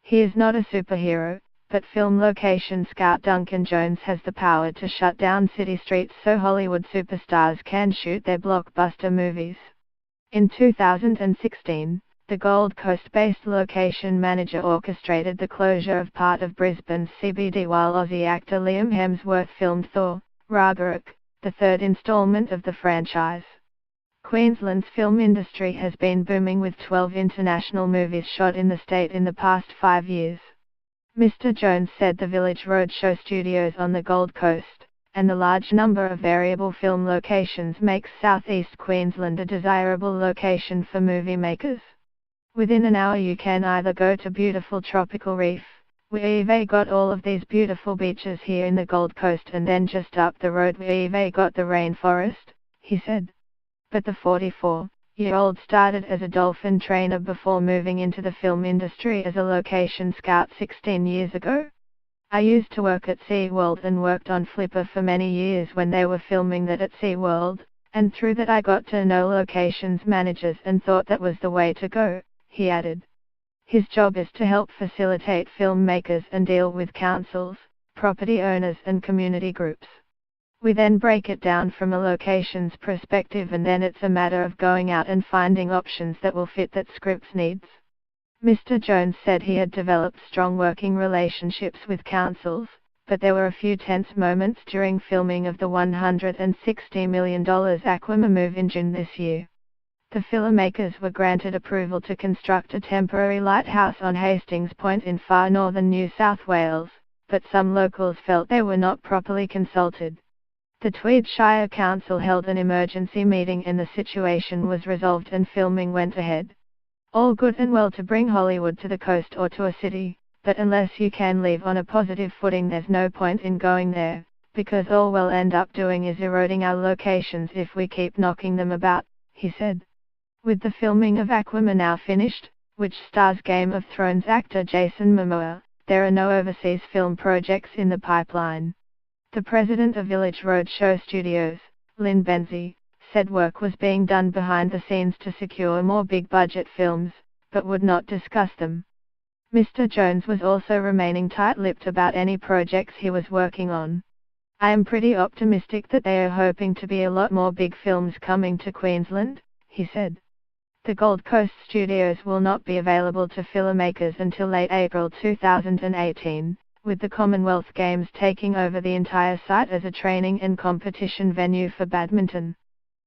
He is not a superhero, but film location scout Duncan Jones has the power to shut down city streets so Hollywood superstars can shoot their blockbuster movies. In 2016, the Gold Coast-based location manager orchestrated the closure of part of Brisbane's CBD while Aussie actor Liam Hemsworth filmed Thor: Ragnarok, the third installment of the franchise. Queensland's film industry has been booming with 12 international movies shot in the state in the past 5 years. Mr. Jones said the Village Roadshow studios on the Gold Coast, and the large number of variable film locations makes southeast Queensland a desirable location for movie makers. Within an hour you can either go to beautiful tropical reef, we've got all of these beautiful beaches here in the Gold Coast, and then just up the road we've got the rainforest, he said. But the 44-year-old started as a dolphin trainer before moving into the film industry as a location scout 16 years ago. I used to work at SeaWorld and worked on Flipper for many years when they were filming that at SeaWorld, and through that I got to know locations managers and thought that was the way to go, he added. His job is to help facilitate filmmakers and deal with councils, property owners and community groups. We then break it down from a location's perspective, and then it's a matter of going out and finding options that will fit that script's needs. Mr. Jones said he had developed strong working relationships with councils, but there were a few tense moments during filming of the $160 million Aquima move in June this year. The filmmakers were granted approval to construct a temporary lighthouse on Hastings Point in far northern New South Wales, but some locals felt they were not properly consulted. The Tweed Shire Council held an emergency meeting and the situation was resolved and filming went ahead. All good and well to bring Hollywood to the coast or to a city, but unless you can leave on a positive footing there's no point in going there, because all we'll end up doing is eroding our locations if we keep knocking them about, he said. With the filming of Aquima now finished, which stars Game of Thrones actor Jason Momoa, there are no overseas film projects in the pipeline. The president of Village Roadshow Studios, Lynn Benzie, said work was being done behind the scenes to secure more big-budget films, but would not discuss them. Mr. Jones was also remaining tight-lipped about any projects he was working on. I am pretty optimistic that they are hoping to be a lot more big films coming to Queensland, he said. The Gold Coast studios will not be available to filmmakers until late April 2018. With the Commonwealth Games taking over the entire site as a training and competition venue for badminton.